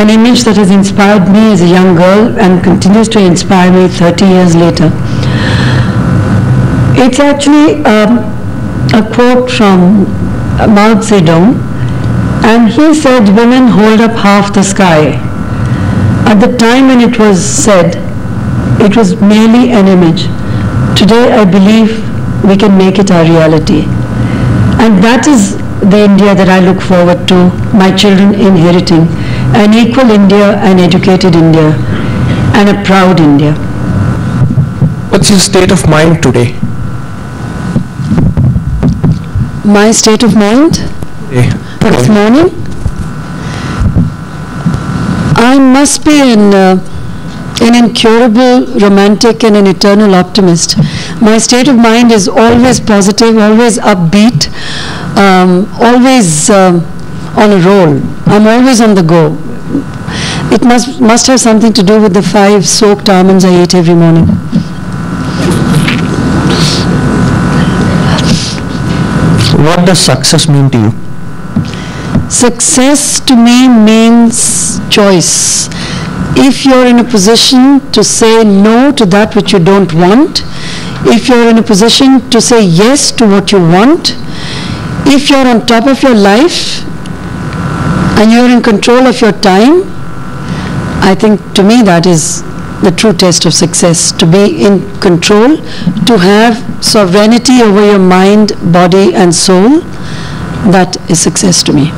an image that has inspired me as a young girl and continues to inspire me 30 years later. It's actually a quote from Mao Zedong, and he said, "Women hold up half the sky." At the time when it was said, it was merely an image. Today, I believe we can make it our reality. And that is the India that I look forward to my children inheriting, an equal India, an educated India, and a proud India. What's your state of mind today? My state of mind this morning? I must be an incurable romantic and an eternal optimist. My state of mind is always positive, always upbeat, always on a roll. I'm always on the go. It must have something to do with the 5 soaked almonds I eat every morning. What does success mean to you? Success to me means choice. If you're in a position to say no to that which you don't want, if you're in a position to say yes to what you want, if you're on top of your life and you're in control of your time, I think to me that is the true test of success, to be in control, to have sovereignty over your mind, body and soul. That is success to me.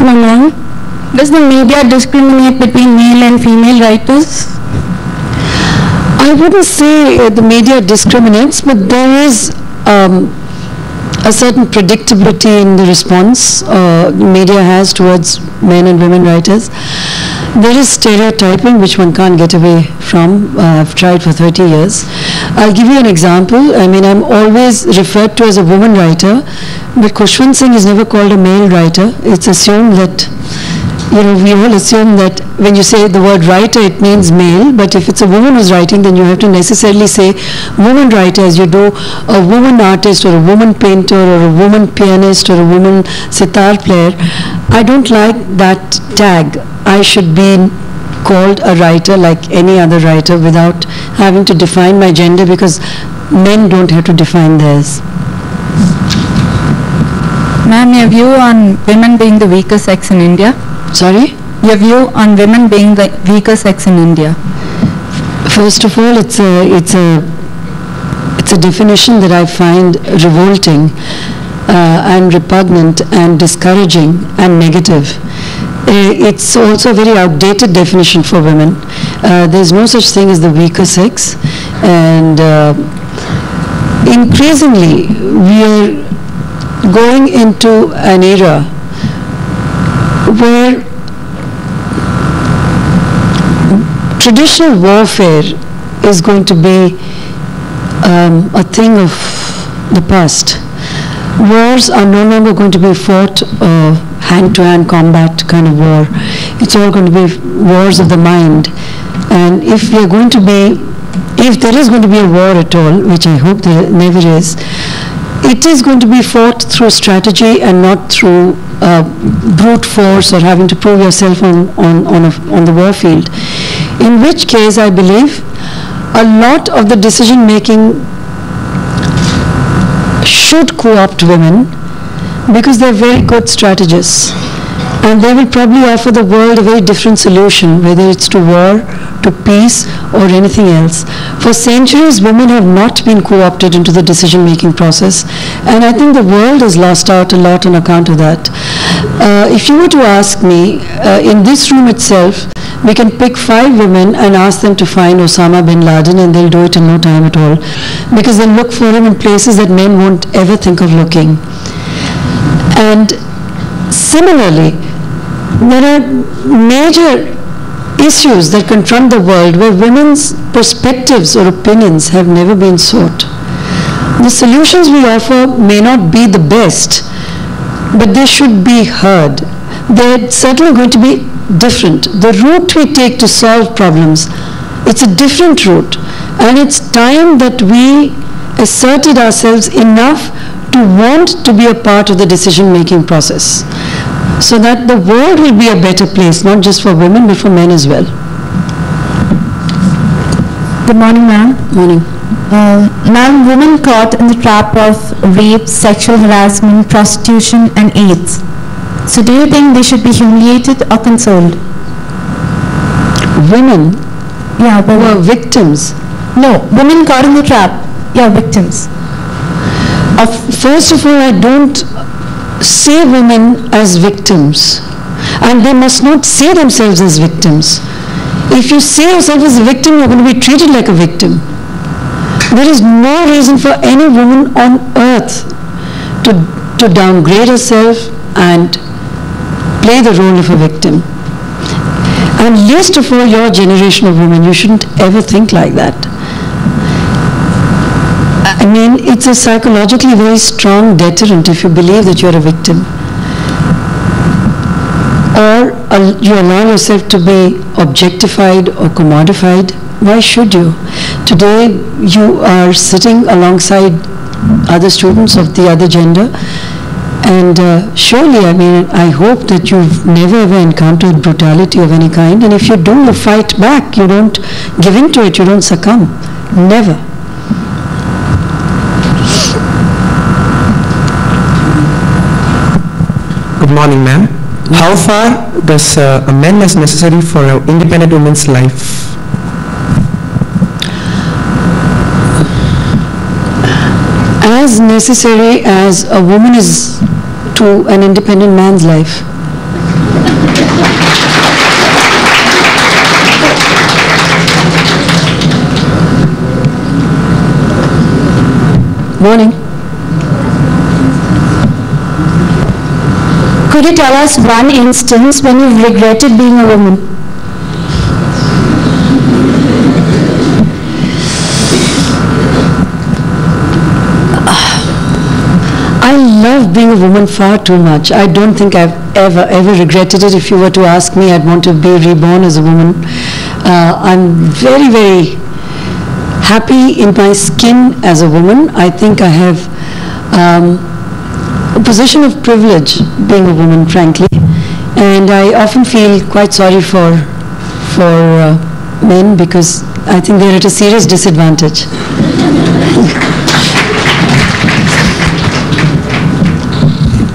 Ma'am, does the media discriminate between male and female writers? I wouldn't say the media discriminates, but there is a certain predictability in the response the media has towards men and women writers. There is stereotyping which one can't get away from. I've tried for 30 years. I'll give you an example. I mean, I'm always referred to as a woman writer, but Khushwant Singh is never called a male writer. It's assumed that, we all assume that when you say the word writer, it means male, but if it's a woman who's writing, then you have to necessarily say woman writer as you do a woman artist or a woman painter or a woman pianist or a woman sitar player. I don't like that tag. I should be called a writer like any other writer without having to define my gender, because men don't have to define theirs. Ma'am, your view on women being the weaker sex in India? Sorry? Your view on women being the weaker sex in India? First of all, it's a definition that I find revolting and repugnant and discouraging and negative. It's also a very outdated definition for women. There's no such thing as the weaker sex, and increasingly we are going into an era where traditional warfare is going to be a thing of the past. Wars are no longer going to be fought hand-to-hand combat kind of war. It's all going to be wars of the mind. And if there is going to be a war at all, which I hope there never is, it is going to be fought through strategy and not through brute force or having to prove yourself on the war field. In which case, I believe a lot of the decision-making should co-opt women, because they're very good strategists. And they will probably offer the world a very different solution, whether it's to war, to peace, or anything else. For centuries, women have not been co-opted into the decision-making process, and I think the world has lost out a lot on account of that. If you were to ask me, in this room itself, we can pick 5 women and ask them to find Osama bin Laden, and they'll do it in no time at all, because they'll look for him in places that men won't ever think of looking. And similarly, there are major issues that confront the world where women's perspectives or opinions have never been sought. The solutions we offer may not be the best, but they should be heard. They're certainly going to be different. The route we take to solve problems, it's a different route, and it's time that we asserted ourselves enough to want to be a part of the decision-making process, so that the world will be a better place, not just for women, but for men as well. Good morning, ma'am. Morning. Ma'am, women caught in the trap of rape, sexual harassment, prostitution, and AIDS. So do you think they should be humiliated or consoled? Women Yeah, who are women. victims. No, women caught in the trap. Yeah, victims. First of all, I don't say women as victims, and they must not see themselves as victims. If you see yourself as a victim, you're going to be treated like a victim. There is no reason for any woman on earth to downgrade herself and play the role of a victim. And least of all, your generation of women, you shouldn't ever think like that. I mean, it's a psychologically very strong deterrent if you believe that you're a victim. Or you allow yourself to be objectified or commodified. Why should you? Today, you are sitting alongside other students of the other gender, and surely, I mean, I hope that you've never ever encountered brutality of any kind, and if you do, you fight back. You don't give in to it, you don't succumb. Never. Good morning, ma'am. How far does a man is necessary for an independent woman's life? As necessary as a woman is to an independent man's life. Morning. Could you tell us one instance when you've regretted being a woman? I love being a woman far too much. I don't think I've ever regretted it. If you were to ask me, I'd want to be reborn as a woman. I'm very, very happy in my skin as a woman. I think I have a position of privilege being a woman, frankly. And I often feel quite sorry for men, because I think they're at a serious disadvantage.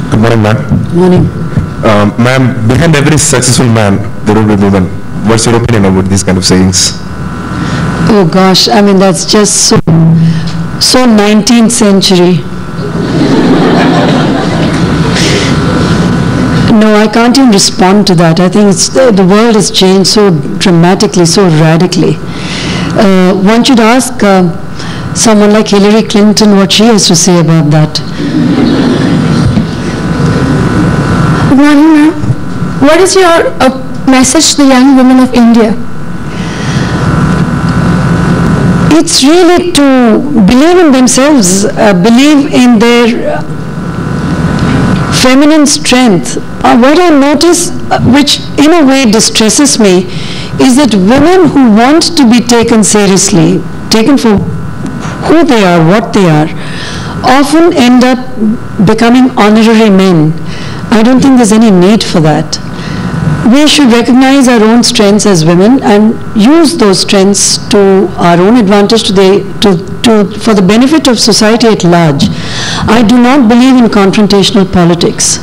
Good morning, ma'am. Morning. Ma'am, behind every successful man, there will be women. What's your opinion about these kind of sayings? Oh gosh, I mean, that's just so 19th century. No, I can't even respond to that. I think the world has changed so dramatically, so radically. One should ask someone like Hillary Clinton what she has to say about that. Good morning, ma'am. What is your message to the young women of India? It's really to believe in themselves, believe in their feminine strength. What I notice, which in a way distresses me, is that women who want to be taken seriously, taken for who they are, what they are, often end up becoming honorary men. I don't think there's any need for that. We should recognize our own strengths as women and use those strengths to our own advantage for the benefit of society at large. I do not believe in confrontational politics.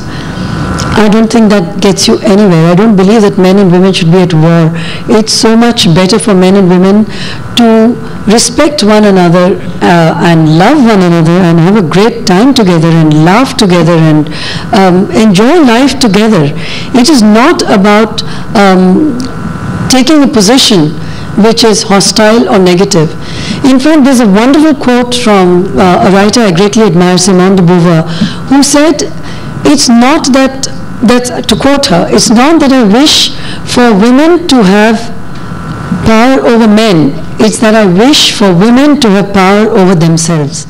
I don't think that gets you anywhere. I don't believe that men and women should be at war. It's so much better for men and women to respect one another and love one another and have a great time together and laugh together and enjoy life together. It is not about taking a position which is hostile or negative. In fact, there's a wonderful quote from a writer I greatly admire, Simone de Beauvoir, who said, it's not that, to quote her, it's not that I wish for women to have power over men, it's that I wish for women to have power over themselves.